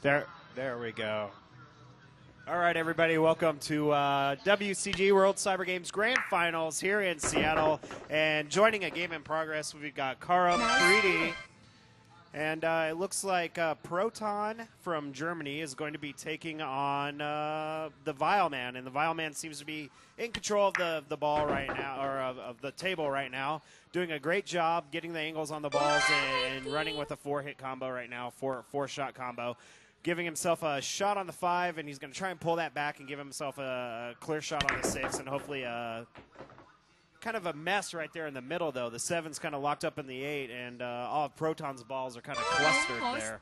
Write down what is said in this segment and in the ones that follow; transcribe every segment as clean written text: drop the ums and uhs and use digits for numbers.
There we go. All right, everybody, welcome to WCG World Cyber Games Grand Finals here in Seattle. And joining a game in progress, we've got Carom3D. And it looks like Proton from Germany is going to be taking on TheVilMan. And TheVilMan seems to be in control of the ball right now, or of the table right now. Doing a great job getting the angles on the balls and running with a 4-hit combo right now, four-shot combo. Giving himself a shot on the 5, and he's going to try and pull that back and give himself a clear shot on the 6, and hopefully kind of a mess right there in the middle, though. The 7's kind of locked up in the 8, and all of Proton's balls are kind of clustered there.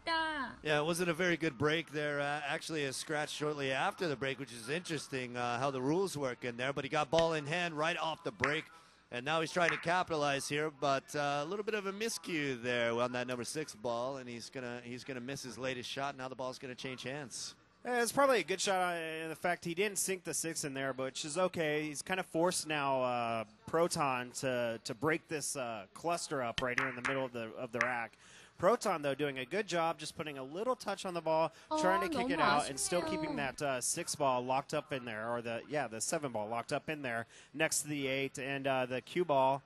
Yeah, it wasn't a very good break there. Actually, a scratch shortly after the break, which is interesting how the rules work in there. But he got ball in hand right off the break, and now he's trying to capitalize here. But a little bit of a miscue there on that number 6 ball, and he's gonna miss his latest shot. Now the ball's gonna change hands. It's probably a good shot in the fact he didn't sink the 6 in there, which is okay. He's kind of forced now Proton to break this cluster up right here in the middle of the rack. Proton, though, doing a good job just putting a little touch on the ball, trying to kick it out, and still keeping that 6 ball locked up in there, or the 7 ball locked up in there next to the 8, and the cue ball.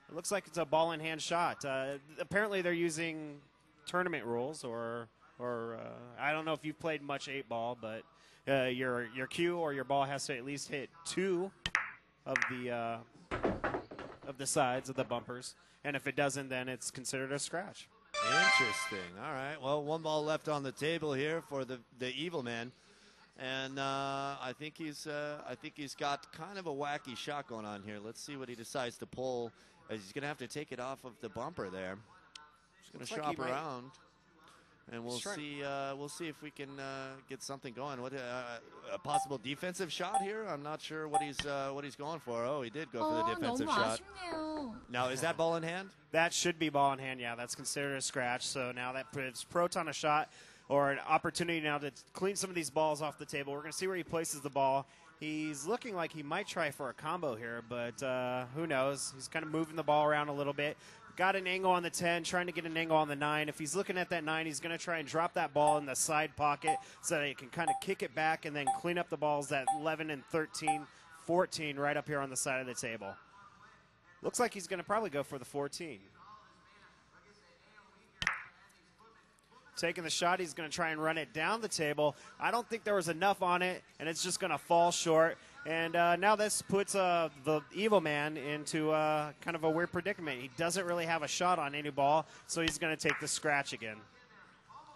It looks like it's a ball-in-hand shot. Apparently they're using tournament rules, or I don't know if you've played much 8-ball, but your cue or your ball has to at least hit 2 of the sides of the bumpers, and if it doesn't, then it's considered a scratch. Interesting. All right. Well, 1 ball left on the table here for the TheVilMan, and I think he's got kind of a wacky shot going on here. Let's see what he decides to pull. He's gonna have to take it off of the bumper there. He's gonna shop around. And we'll see. We'll see if we can get something going. What a possible defensive shot here? I'm not sure what he's going for. Oh, he did go for the defensive shot. Now, is that ball in hand? That should be ball in hand. Yeah, that's considered a scratch. So now that gives Proton a shot or an opportunity now to clean some of these balls off the table. We're going to see where he places the ball. He's looking like he might try for a combo here, but who knows? He's kind of moving the ball around a little bit. Got an angle on the 10, trying to get an angle on the 9. If he's looking at that 9, he's going to try and drop that ball in the side pocket so that he can kind of kick it back and then clean up the balls at 11 and 13, 14 right up here on the side of the table. Looks like he's going to probably go for the 14. Taking the shot, he's going to try and run it down the table. I don't think there was enough on it, and it's just going to fall short. And now this puts the TheVilMan into kind of a weird predicament. He doesn't really have a shot on any ball, so he's going to take the scratch again.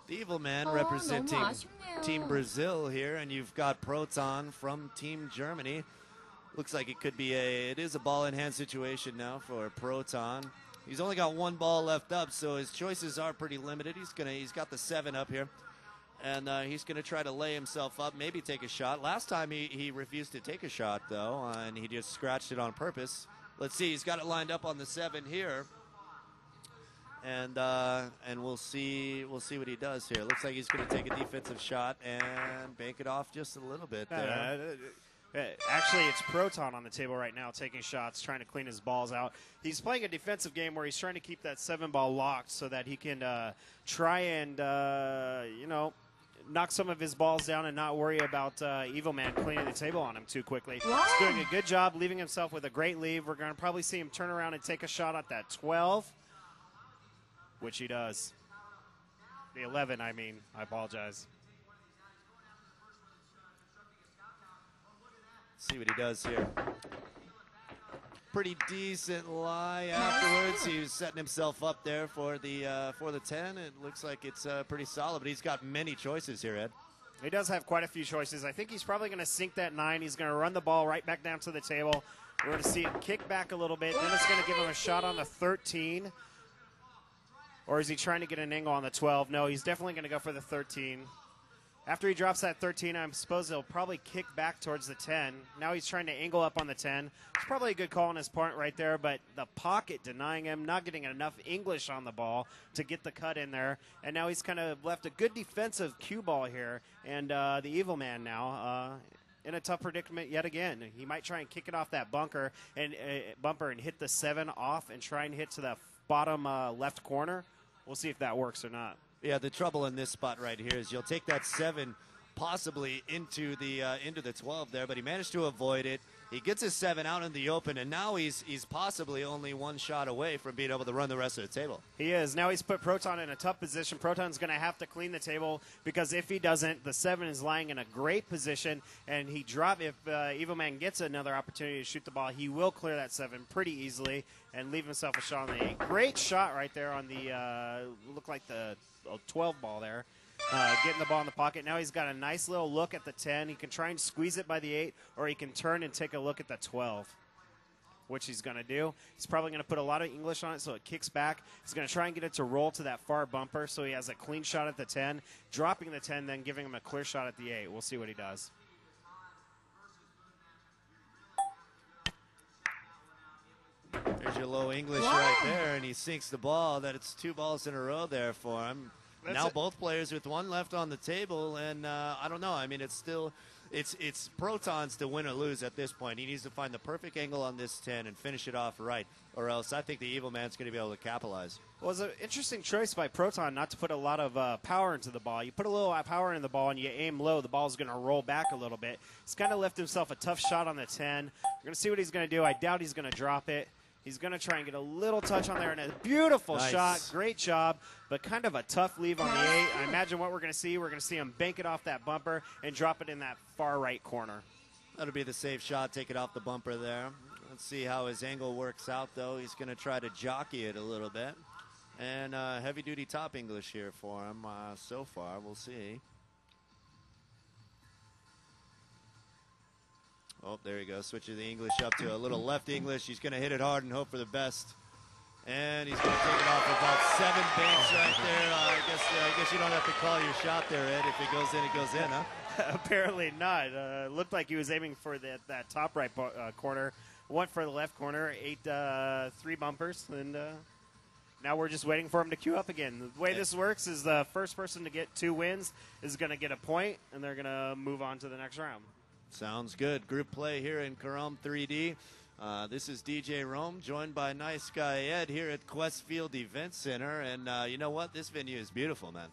TheVilMan representing Team Brazil here, and you've got Proton from Team Germany. Looks like it is a ball-in-hand situation now for Proton. He's only got 1 ball left up, so his choices are pretty limited. He's got the 7 up here, and he's gonna try to lay himself up, maybe take a shot. Last time he refused to take a shot though, and he just scratched it on purpose. Let's see, he's got it lined up on the 7 here, and we'll see what he does here. Looks like he's gonna take a defensive shot and bank it off just a little bit there. Actually, it's Proton on the table right now taking shots, trying to clean his balls out. He's playing a defensive game where he's trying to keep that 7 ball locked so that he can try and, knock some of his balls down and not worry about TheVilMan cleaning the table on him too quickly. Wow. He's doing a good job leaving himself with a great lead. We're going to probably see him turn around and take a shot at that 12, which he does. The 11, I mean. I apologize. See what he does here. Pretty decent lie afterwards. He was setting himself up there for the 10. It looks like it's pretty solid, but he's got many choices here, Ed. He does have quite a few choices. I think he's probably going to sink that 9. He's going to run the ball right back down to the table. We're going to see it kick back a little bit. Then it's going to give him a shot on the 13. Or is he trying to get an angle on the 12? No, he's definitely going to go for the 13. After he drops that 13, I suppose he'll probably kick back towards the 10. Now he's trying to angle up on the 10. It's probably a good call on his part right there, but the pocket denying him, not getting enough English on the ball to get the cut in there. And now he's kind of left a good defensive cue ball here. And the TheVilMan now in a tough predicament yet again. He might try and kick it off that bumper and hit the 7 off and try and hit to the bottom left corner. We'll see if that works or not. Yeah, the trouble in this spot right here is you'll take that 7 possibly into the 12 there, but he managed to avoid it. He gets his 7 out in the open, and now he's possibly only 1 shot away from being able to run the rest of the table. He is. Now he's put Proton in a tough position. Proton's going to have to clean the table because if he doesn't, the 7 is lying in a great position, and if TheVilMan gets another opportunity to shoot the ball, he will clear that 7 pretty easily and leave himself a shot on the 8. Great shot right there on the, looked like the 12 ball there. Getting the ball in the pocket. Now he's got a nice little look at the 10. He can try and squeeze it by the 8, or he can turn and take a look at the 12, which he's going to do. He's probably going to put a lot of English on it so it kicks back. He's going to try and get it to roll to that far bumper so he has a clean shot at the 10, dropping the 10, then giving him a clear shot at the 8. We'll see what he does. There's your low English right there, and he sinks the ball. That it's 2 balls in a row there for him. Now both players with 1 left on the table, and I don't know. I mean, it's still it's Proton's to win or lose at this point. He needs to find the perfect angle on this 10 and finish it off right, or else I think the TheVilMan's going to be able to capitalize. Well, it's an interesting choice by Proton not to put a lot of power into the ball. You put a little power in the ball and you aim low, the ball's going to roll back a little bit. He's kind of left himself a tough shot on the 10. We're going to see what he's going to do. I doubt he's going to drop it. He's going to try and get a little touch on there, and a beautiful shot. Great job, but kind of a tough leave on the 8. I imagine what we're going to see him bank it off that bumper and drop it in that far right corner. That'll be the safe shot, take it off the bumper there. Let's see how his angle works out, though. He's going to try to jockey it a little bit. And heavy-duty top English here for him so far. We'll see. Oh, there he goes. Switching the English up to a little left English. He's going to hit it hard and hope for the best. And he's going to take it off about 7 banks right there. I guess you don't have to call your shot there, Ed. If it goes in, it goes in, huh? Apparently not. Looked like he was aiming for that top right corner. Went for the left corner. 3 bumpers. And now we're just waiting for him to queue up again. The way this works is the first person to get 2 wins is going to get a point, and they're going to move on to the next round. Sounds good. Group play here in Carom3D. This is DJ Rome, joined by nice guy Ed here at Quest Field Event Center. And you know what? This venue is beautiful, man.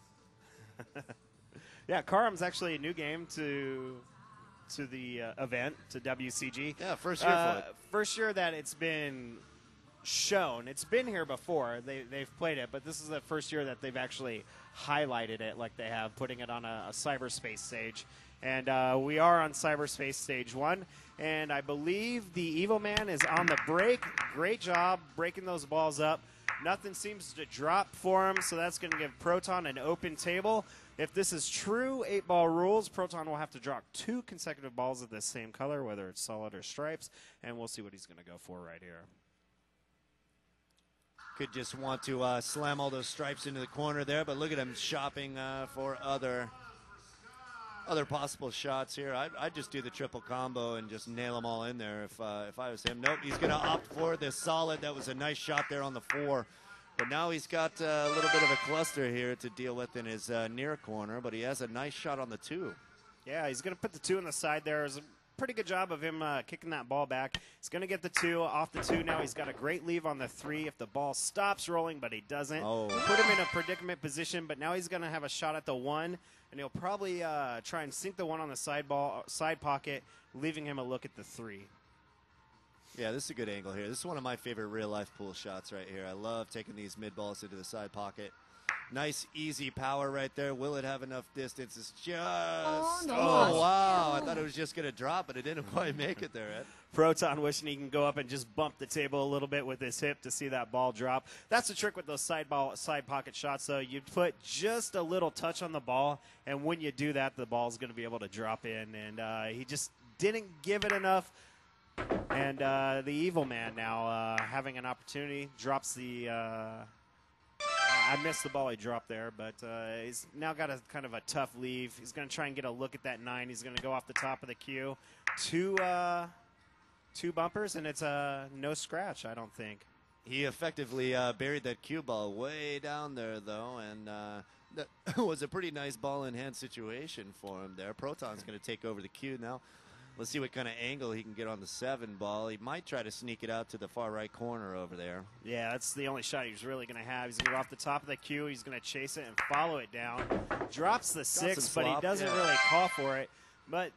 Yeah, Carom's actually a new game to the event, to WCG. Yeah, first year for it. First year that it's been shown. It's been here before. They've played it, but this is the first year that they've actually highlighted it like they have, putting it on a cyberspace stage. And we are on cyberspace stage 1, and I believe the TheVilMan is on the break. Great job breaking those balls up. Nothing seems to drop for him, so that's going to give Proton an open table. If this is true 8-ball rules, Proton will have to drop 2 consecutive balls of the same color, whether it's solid or stripes, and we'll see what he's going to go for right here. Could just want to slam all those stripes into the corner there, but look at him shopping for other possible shots here. I'd just do the triple combo and just nail them all in there if I was him. Nope, he's going to opt for the solid. That was a nice shot there on the 4. But now he's got a little bit of a cluster here to deal with in his near corner, but he has a nice shot on the 2. Yeah, he's going to put the 2 on the side there. It's a pretty good job of him kicking that ball back. He's going to get the 2 off the 2. Now he's got a great leave on the 3 if the ball stops rolling, but he doesn't. Put him in a predicament position, but now he's going to have a shot at the 1, and he'll probably try and sink the 1 on the side pocket, leaving him a look at the 3. Yeah, this is a good angle here. This is one of my favorite real-life pool shots right here. I love taking these mid-balls into the side pocket. Nice, easy power right there. Will it have enough distance? It's just... Oh, wow. I thought it was just going to drop, but it didn't quite make it there, Ed. Proton wishing he can go up and just bump the table a little bit with his hip to see that ball drop. That's the trick with those side pocket shots, though. You put just a little touch on the ball, and when you do that, the ball's going to be able to drop in. And he just didn't give it enough. And the TheVilMan now having an opportunity, drops the... I missed the ball he dropped there, but he's now got a kind of a tough leave. He's going to try and get a look at that 9. He's going to go off the top of the queue. 2 bumpers, and it's no scratch, I don't think. He effectively buried that cue ball way down there, though, and that was a pretty nice ball-in-hand situation for him there. Proton's going to take over the cue now. Let's see what kind of angle he can get on the 7 ball. He might try to sneak it out to the far right corner over there. Yeah, that's the only shot he's really going to have. He's going to go off the top of the queue. He's going to chase it and follow it down. Drops the 6, but he doesn't really call for it. But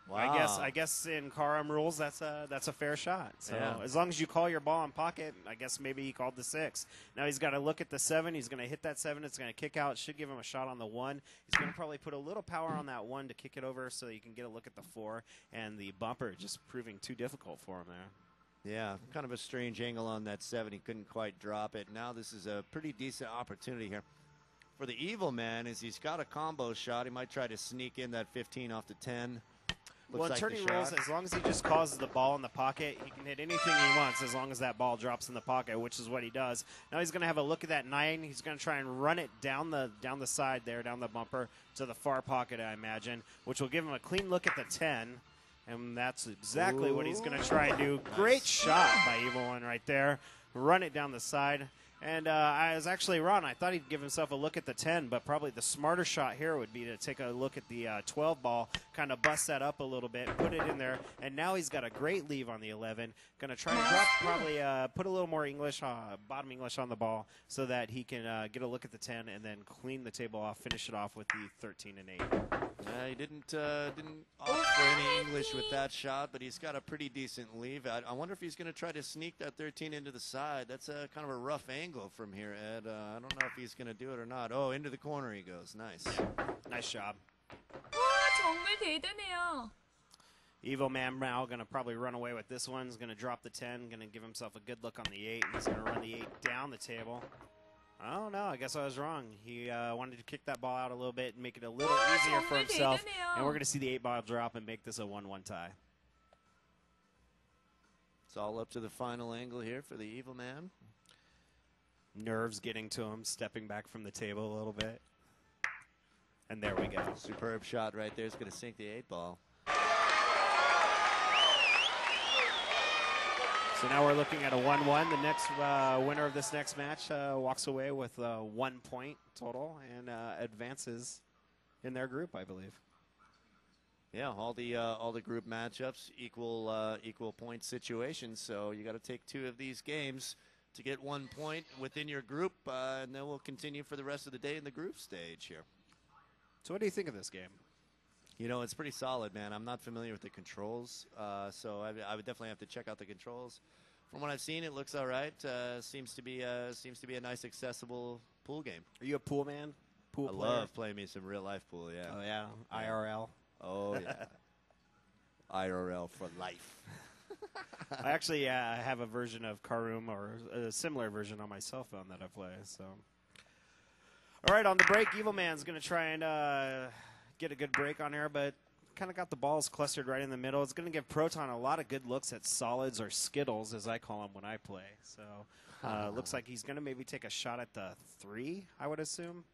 wow. I guess in Carom rules, that's a fair shot. So as long as you call your ball in pocket, I guess maybe he called the 6. Now he's got to look at the 7. He's going to hit that 7. It's going to kick out. Should give him a shot on the 1. He's going to probably put a little power on that 1 to kick it over so you can get a look at the 4. And the bumper just proving too difficult for him there. Yeah, kind of a strange angle on that 7. He couldn't quite drop it. Now this is a pretty decent opportunity here for the TheVilMan, as he's got a combo shot. He might try to sneak in that 15 off the 10. Well, in tourney rules, as long as he just causes the ball in the pocket, he can hit anything he wants as long as that ball drops in the pocket, which is what he does. Now he's going to have a look at that 9. He's going to try and run it down the side there, down the bumper, to the far pocket, I imagine, which will give him a clean look at the 10. And that's exactly what he's going to try and do. Great shot by TheVilMan right there. Run it down the side. And I was actually wrong. I thought he'd give himself a look at the 10, but probably the smarter shot here would be to take a look at the 12 ball, kind of bust that up a little bit, put it in there, and now he's got a great leave on the 11. Going to try and drop, probably put a little more English, bottom English on the ball so that he can get a look at the 10 and then clean the table off, finish it off with the 13 and 8. He didn't opt for any English with that shot, but he's got a pretty decent leave. I wonder if he's going to try to sneak that 13 into the side. That's a kind of a rough angle from here, Ed. I don't know if he's going to do it or not. Oh, into the corner he goes. Nice. Nice job. 와, 정말 대단해요. TheVilMan now going to probably run away with this one. He's going to drop the 10, going to give himself a good look on the 8. He's going to run the 8 down the table. I don't know. I guess I was wrong. He wanted to kick that ball out a little bit and make it a little easier for himself. And we're going to see the 8 ball drop and make this a 1-1 tie. It's all up to the final angle here for the TheVilMan. Nerves getting to him, stepping back from the table a little bit. And there we go. Superb shot right there. It's going to sink the 8 ball. So now we're looking at a 1-1. The next winner of this next match walks away with 1 point total and advances in their group, I believe. Yeah, all the group matchups equal point situations. So you got to take 2 of these games to get 1 point within your group, and then we'll continue for the rest of the day in the group stage here. So what do you think of this game? You know, it's pretty solid, man. I'm not familiar with the controls, so I would definitely have to check out the controls. From what I've seen, it looks all right. Seems to be a nice, accessible pool game. Are you a pool man? Pool player? I love playing me some real life pool. Yeah. Oh yeah, IRL. Oh yeah. IRL for life. I actually have a version of Carom, or a similar version on my cell phone that I play. So, all right, on the break, TheVilMan's going to try and get a good break on here, but kind of got the balls clustered right in the middle. It's going to give Proton a lot of good looks at solids, or skittles, as I call them when I play. So, looks like he's going to maybe take a shot at the 3, I would assume.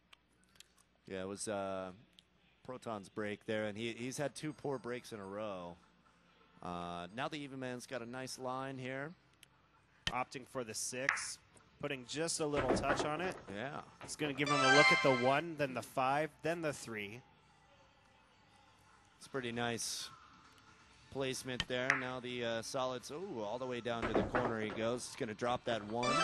Yeah, it was Proton's break there, and he's had 2 poor breaks in a row. Now the TheVilMan's got a nice line here. Opting for the 6, putting just a little touch on it. Yeah. It's going to give him a look at the 1, then the 5, then the 3. It's pretty nice placement there. Now the solids, all the way down to the corner he goes. He's going to drop that 1.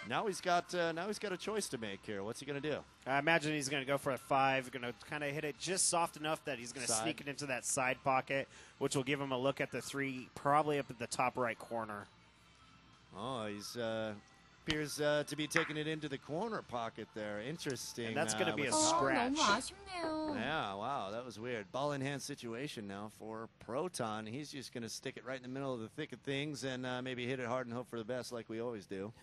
Now he's got a choice to make here. What's he going to do? I imagine he's going to go for a 5. Going to kind of hit it just soft enough that he's going to sneak it into that side pocket, which will give him a look at the 3, probably up at the top right corner. Oh, he's appears to be taking it into the corner pocket there. Interesting. And that's going to be a scratch. 너무 아쉽네요. Yeah, wow, that was weird. Ball in hand situation now for Proton. He's just going to stick it right in the middle of the thick of things and maybe hit it hard and hope for the best like we always do.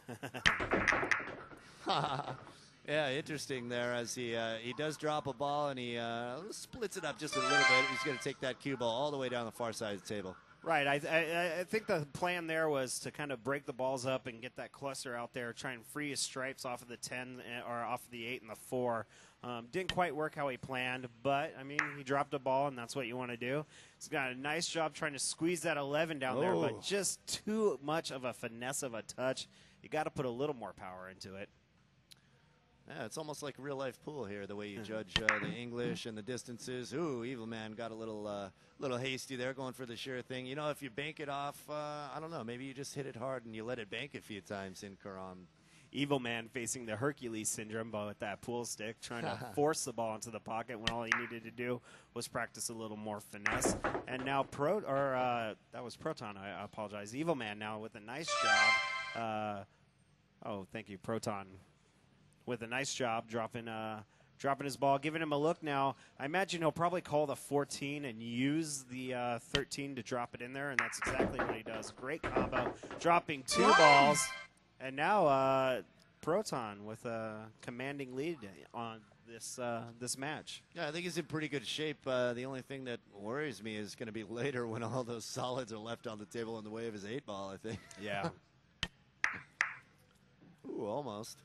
Yeah, interesting there as he does drop a ball and he splits it up just a little bit. He's going to take that cue ball all the way down the far side of the table. Right. I think the plan there was to kind of break the balls up and get that cluster out there, try and free his stripes off of the 10 or off of the 8 and the 4. Didn't quite work how he planned, but, I mean, he dropped a ball, and that's what you want to do. He's got a nice job trying to squeeze that 11 down there, but just too much of a finesse of a touch. You got to put a little more power into it. Yeah, it's almost like real life pool here, the way you judge the English and the distances. Ooh, EvilMan got a little hasty there, going for the sure thing. You know, if you bank it off, I don't know, maybe you just hit it hard and you let it bank a few times in Carom. EvilMan facing the Hercules syndrome, but with that pool stick, trying to force the ball into the pocket when all he needed to do was practice a little more finesse. And now that was Proton. I apologize. EvilMan now with a nice job. Oh, thank you, Proton. With a nice job dropping his ball, giving him a look now. I imagine he'll probably call the 14 and use the 13 to drop it in there, and that's exactly what he does. Great combo, dropping 2 balls. And now Proton with a commanding lead on this match. Yeah, I think he's in pretty good shape. The only thing that worries me is going to be later when all those solids are left on the table in the way of his 8-ball, I think. Yeah. Ooh, almost.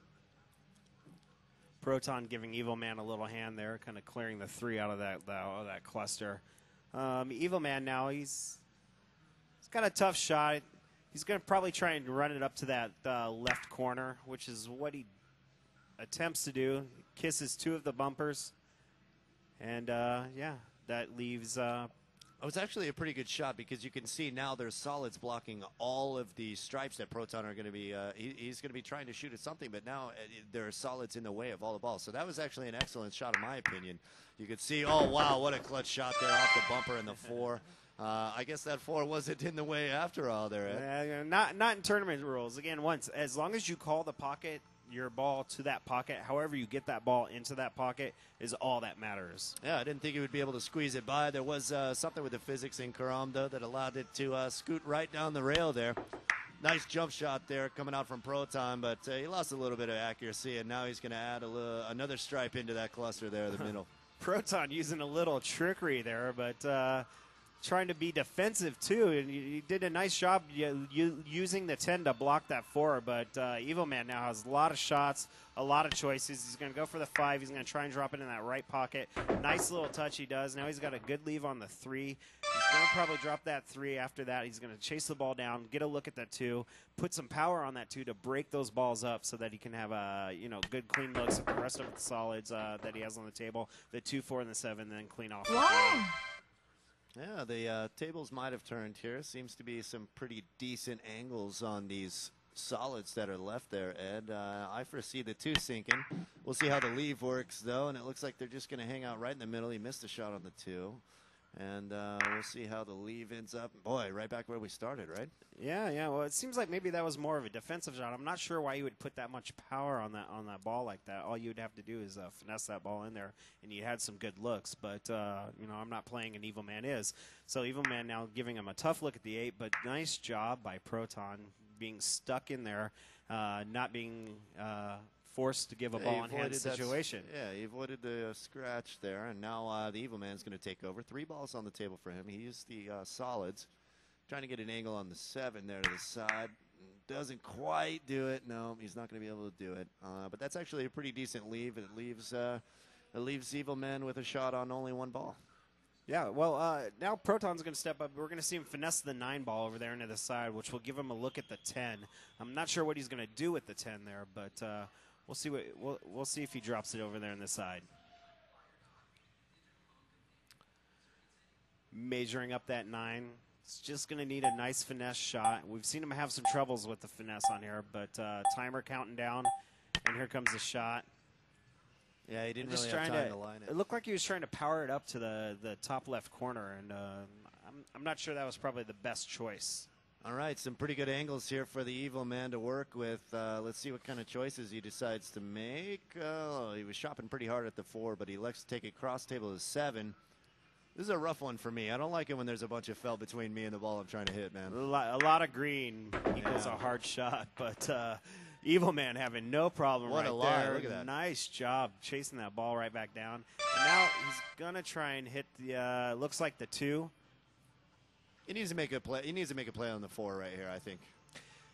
Proton giving EvilMan a little hand there, kind of clearing the 3 out of that cluster. EvilMan now, he's got a tough shot. He's going to probably try and run it up to that left corner, which is what he attempts to do. Kisses 2 of the bumpers. And, yeah, that leaves... It was actually a pretty good shot because you can see now there's solids blocking all of the stripes that Proton are going to be, he's going to be trying to shoot at something, but now there are solids in the way of all the balls. So that was actually an excellent shot in my opinion. You could see, oh wow, what a clutch shot there off the bumper and the 4. I guess that 4 wasn't in the way after all there, Ed. Not in tournament rules. Again, as long as you call the pocket, your ball to that pocket, however you get that ball into that pocket is all that matters. Yeah, I didn't think he would be able to squeeze it by. There was something with the physics in Carom, though, that allowed it to scoot right down the rail there. Nice jump shot there coming out from Proton, but he lost a little bit of accuracy, and now he's going to add another stripe into that cluster there in the middle. Proton using a little trickery there, but trying to be defensive too, and he did a nice job using the 10 to block that 4, but EvilMan now has a lot of shots, a lot of choices. He's going to go for the 5. He's going to try and drop it in that right pocket. Nice little touch he does. Now he's got a good leave on the 3. He's going to probably drop that 3 after that. He's going to chase the ball down, get a look at that 2, put some power on that 2 to break those balls up so that he can have good clean looks at the rest of the solids that he has on the table, the 2, 4, and the 7, then clean off. Wow. Yeah, the tables might have turned here. Seems to be some pretty decent angles on these solids that are left there, Ed. I foresee the 2 sinking. We'll see how the leave works, though, and it looks like they're just going to hang out right in the middle. He missed a shot on the 2. And we'll see how the leave ends up. Boy, right back where we started, right? Yeah. Well, it seems like maybe that was more of a defensive shot. I'm not sure why you would put that much power on that ball like that. All you would have to do is finesse that ball in there, and you had some good looks. But I'm not playing an EvilMan is. So EvilMan now giving him a tough look at the 8. But nice job by Proton being stuck in there, not being forced to give a ball in hand situation. Yeah, he avoided the scratch there, and now the EvilMan's going to take over. 3 balls on the table for him. He used the solids, trying to get an angle on the 7 there to the side. Doesn't quite do it. No, he's not going to be able to do it. But that's actually a pretty decent leave. It leaves EvilMan with a shot on only 1 ball. Yeah, well, now Proton's going to step up. We're going to see him finesse the 9 ball over there into the side, which will give him a look at the 10. I'm not sure what he's going to do with the 10 there, but we'll see we'll see if he drops it over there on the side. Measuring up that 9. It's just going to need a nice finesse shot. We've seen him have some troubles with the finesse on here, but timer counting down, and here comes the shot. Yeah, he didn't really have time to line it. It looked like he was trying to power it up to the top left corner, and I'm not sure that was probably the best choice. All right, some pretty good angles here for the EvilMan to work with. Let's see what kind of choices he decides to make. He was shopping pretty hard at the 4, but he elects to take it cross table to 7. This is a rough one for me. I don't like it when there's a bunch of felt between me and the ball I'm trying to hit, man. A lot of green equals a hard shot, but EvilMan having no problem what right a lie. there. Look at that. Nice job chasing that ball right back down. And now he's going to try and hit the, looks like the 2. He needs to make a play. He needs to make a play on the 4 right here, I think.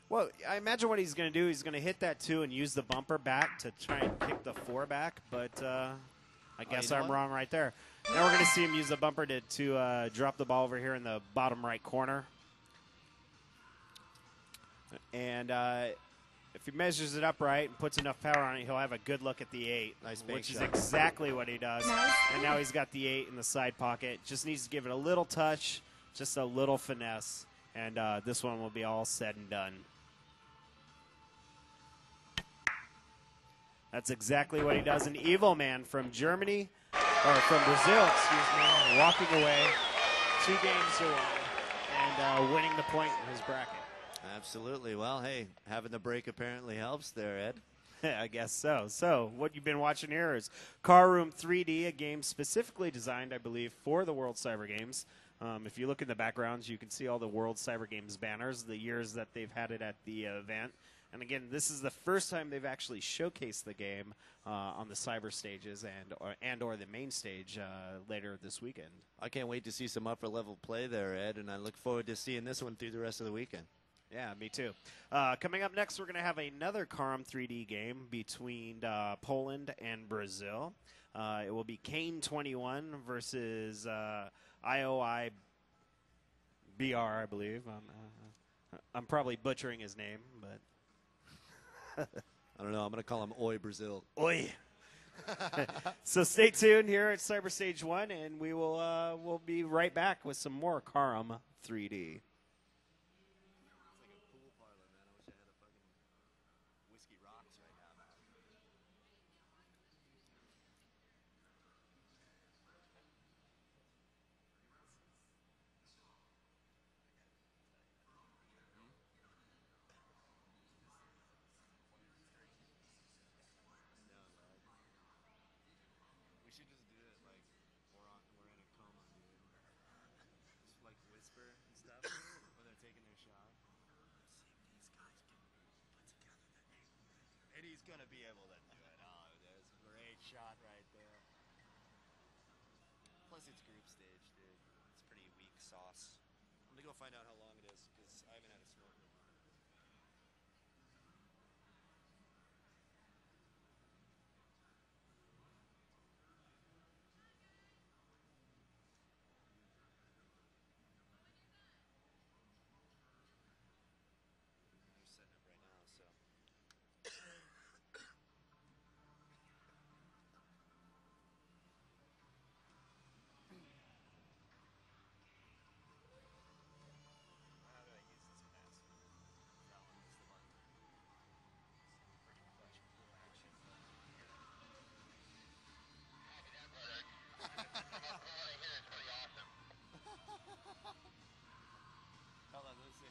Well, I imagine what he's going to do, he's going to hit that 2 and use the bumper back to try and kick the 4 back, but I guess I'm wrong right there. Now we're going to see him use the bumper to drop the ball over here in the bottom right corner. And If he measures it up right and puts enough power on it, he'll have a good look at the 8, Nice bank which is shot. exactly what he does. And now he's got the 8 in the side pocket. Just needs to give it a little touch, just a little finesse, and this one will be all said and done. That's exactly what he does. An TheVilMan from Germany, or from Brazil, excuse me, walking away 2 games to 1 and winning the point in his bracket. Absolutely. Well, hey, having the break apparently helps there, Ed. I guess so. So what you've been watching here is Carom3D, a game specifically designed, I believe, for the World Cyber Games. If you look in the backgrounds, you can see all the World Cyber Games banners, the years that they've had it at the event. And again, this is the first time they've actually showcased the game on the cyber stages and or the main stage later this weekend. I can't wait to see some upper level play there, Ed, and I look forward to seeing this one through the rest of the weekend. Yeah, me too. Coming up next, we're going to have another Carom3D game between Poland and Brazil. It will be Carom3D versus IOI BR, I believe. I'm probably butchering his name, but I don't know. I'm going to call him Oi Brazil. Oi. So stay tuned here at Cyber Stage 1, and we will we'll be right back with some more Carom3D. He's going to be able to do it. Oh, there's a great shot right there. Plus, it's group stage, dude. It's pretty weak sauce. I'm going to go find out how long it is, because I haven't had a snorkel. They're setting up right now, so. Hold on, let's see.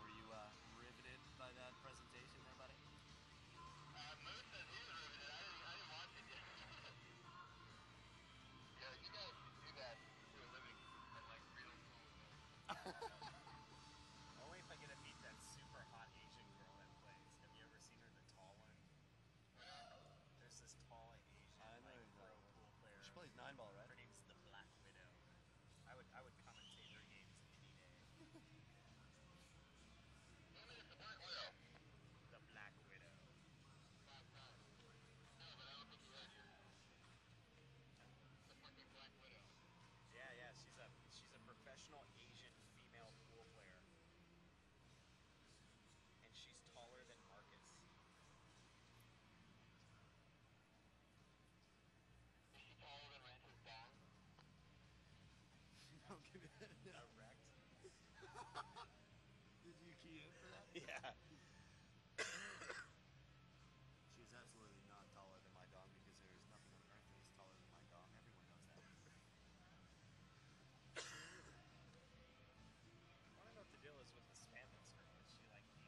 Were you riveted by that presentation there, buddy? Moose says he was riveted. I didn't watch it yet. Yeah, you guys do that for a living at like real Only if I get to meet that super hot Asian girl that plays. Have you ever seen her, the tall one? There's this tall Asian pro pool player. She plays 9-ball, right? Her name's the Black Widow. I would commentate her games any day. the Black Widow. The Black Widow. No, but I don't think you heard you. The fucking Black Widow. Yeah, she's a professional Asian female pool player. And she's taller than Marcus. Is she taller than Rance's dong? Erect. Did you key in for that? Yeah. She's absolutely not taller than my dog, because there's nothing on earth that is taller than my dog. Everyone knows that. I want to know what the deal is with the spandex girl. Is she like the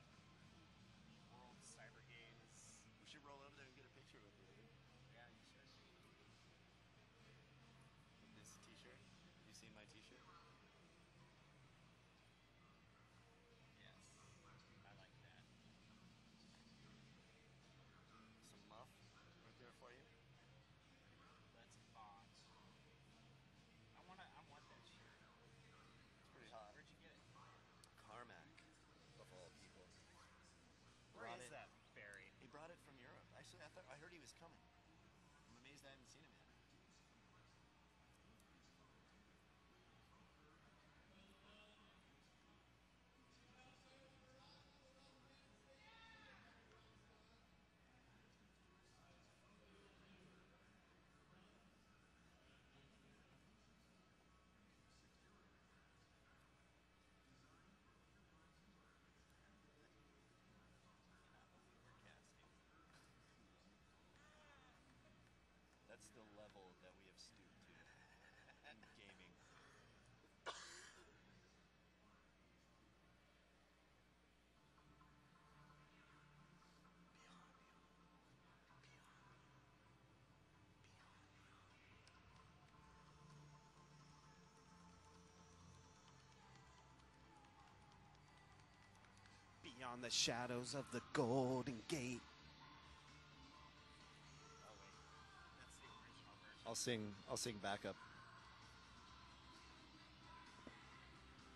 World Cyber Games? We should roll over there and get a picture with her, dude. Yeah, you should. This t-shirt. You seen my t-shirt? Yes. I like that. on the shadows of the Golden Gate. I'll sing backup.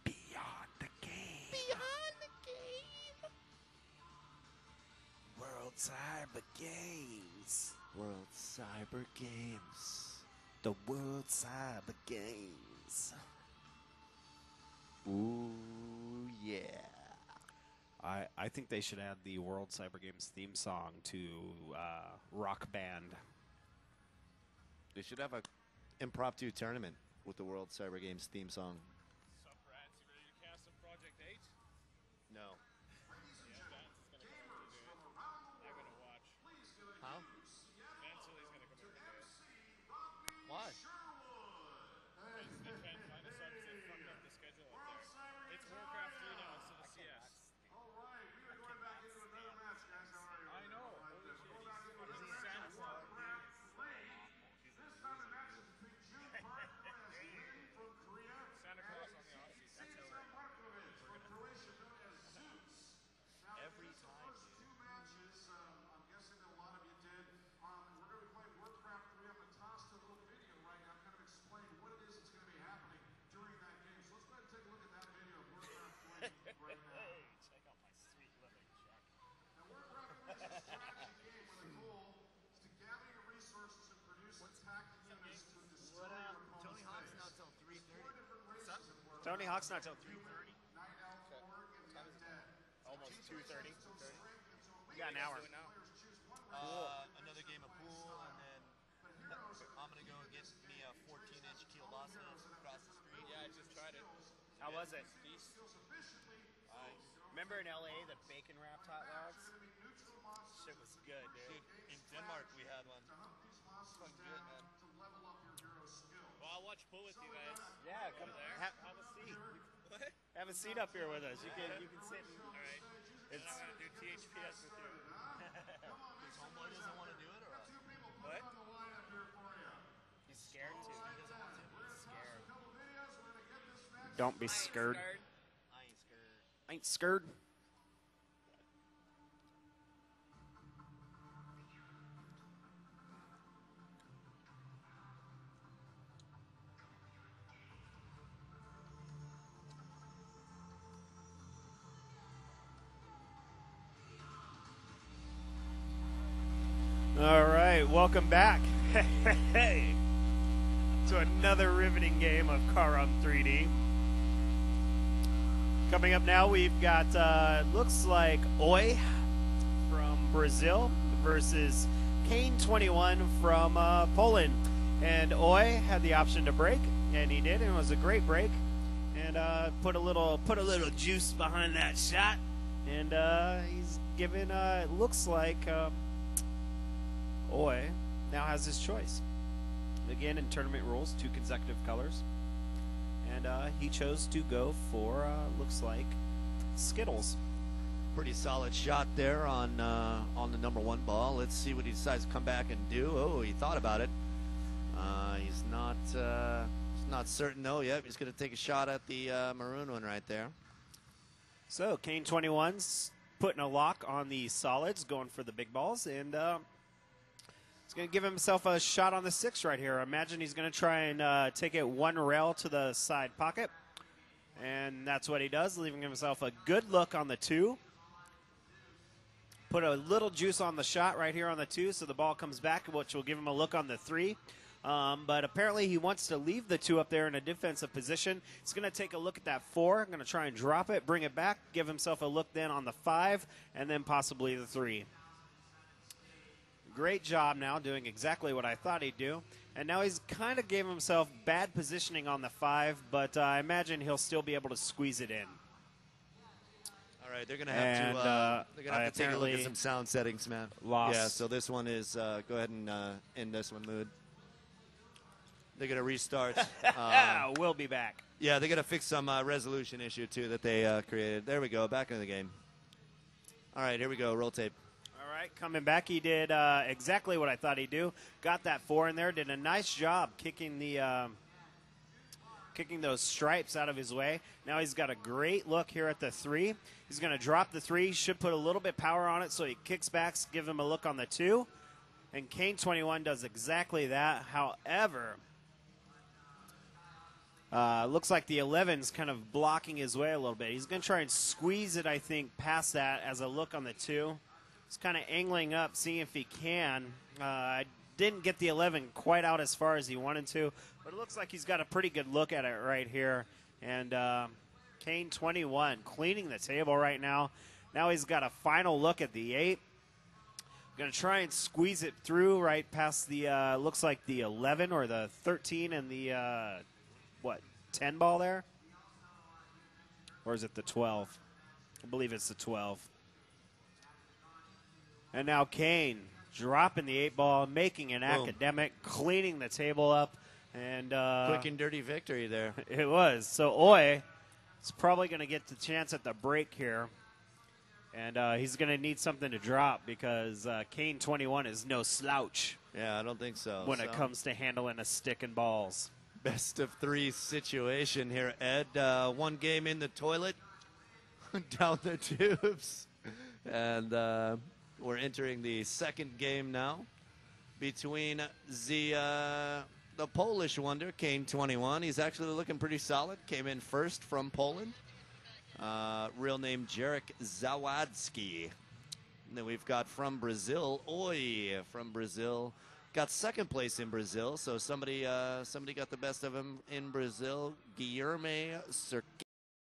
Beyond the game. Beyond the game. World Cyber Games. World Cyber Games. The World Cyber Games. Ooh, yeah. I think they should add the World Cyber Games theme song to Rock Band. They should have an impromptu tournament with the World Cyber Games theme song. Sup, rats? You ready to cast some Project 8? No. Yeah, Vance is gonna come over to do it. I'm gonna watch. How? Vance Hilly's gonna come over to do it. Why? Because they can't find a sub because they fucked up the schedule up there. It's Warcraft 3 now instead of CS. I know. Holy shit. He's Santa Claus. Santa Claus on the offseason. That's how Every time, dude. I'm guessing that a lot of you did. We're going to be playing Warcraft 3. I'm going to toss a little video right now, kind of explain what it is that's going to be happening during that game. So let's go ahead and take a look at that video of Warcraft 3 right now. check out my sweet living check. Now, Warcraft 3 is a strategy game where the goal is to gather your resources and produce attacking units to destroy your opponent's Tony Hawk's base. not till 3:30. Different races in Warcraft. Tony Hawk's not till 3:30. Night Elf, Orc, and the Undead. Almost 2:30. You got an hour. Another game of pool, and then I'm gonna go get me a 14-inch kielbasa across the street. Yeah, I just tried it. How was it? Nice. Remember in LA the bacon wrapped hot dogs? Shit was good, dude. In Denmark, we had one. Fucking good, man. Well, I'll watch pool with you guys. Yeah, come there. have a seat. What? Have a seat up here with us. You can sit. All right. Then I'm gonna do THPS with you. His homeboy doesn't want to do it, or what? What? He's scared too. He doesn't want to. He's scared. Don't be scared. I ain't scared. Ain't scared. All right, welcome back to another riveting game of Carom3D. Coming up now, we've got, looks like Oi from Brazil versus Carom3D from Poland. And Oi had the option to break, and he did, and it was a great break. And put a little juice behind that shot, and he's given. It looks like Oi now has his choice. Again, in tournament rules, 2 consecutive colors. And he chose to go for, looks like, Skittles. Pretty solid shot there on the number 1 ball. Let's see what he decides to come back and do. Oh, he thought about it. He's not certain though. Yep, he's going to take a shot at the maroon one right there. So, Carom3D's putting a lock on the solids, going for the big balls, and he's going to give himself a shot on the 6 right here. I imagine he's going to try and take it 1 rail to the side pocket. And that's what he does, leaving himself a good look on the 2. Put a little juice on the shot right here on the 2, so the ball comes back, which will give him a look on the 3. But apparently he wants to leave the 2 up there in a defensive position. He's going to take a look at that 4. Going to try and drop it, bring it back, give himself a look then on the 5, and then possibly the 3. Great job now doing exactly what I thought he'd do. And now he's kind of gave himself bad positioning on the 5, but I imagine he'll still be able to squeeze it in. All right, they're going to have to take a look at some sound settings, man. Lost. Yeah, so this one is, go ahead and end this one, Mood. They're going to restart. We'll be back. Yeah, they're going to fix some resolution issue, too, that they created. There we go, back into the game. All right, here we go, roll tape. All right, coming back, he did exactly what I thought he'd do. Got that 4 in there, did a nice job kicking the kicking those stripes out of his way. Now he's got a great look here at the 3. He's going to drop the 3, should put a little bit power on it, so he kicks back, give him a look on the 2. And Carom3D does exactly that. However, looks like the 11's kind of blocking his way a little bit. He's going to try and squeeze it, I think, past that as a look on the 2. He's kind of angling up, seeing if he can. Didn't get the 11 quite out as far as he wanted to, but it looks like he's got a pretty good look at it right here. And Carom3D cleaning the table right now. Now he's got a final look at the 8. Going to try and squeeze it through right past the, looks like the 11 or the 13 and the, 10 ball there? Or is it the 12? I believe it's the 12. And now Kane dropping the 8 ball, making an academic, cleaning the table up. And quick and dirty victory there. It was. So Oi is probably going to get the chance at the break here. And he's going to need something to drop because Carom3D is no slouch. Yeah, I don't think so. When it comes to handling a stick and balls. Best of 3 situation here, Ed. 1 game in the toilet, down the tubes. And we're entering the 2nd game now between the Polish wonder, Carom3D. He's actually looking pretty solid. Came in first from Poland. Real name Jarek Zawadzki. And then we've got from Brazil, Oi from Brazil. Got 2nd place in Brazil, so somebody got the best of him in Brazil. Guilherme Cerqueira.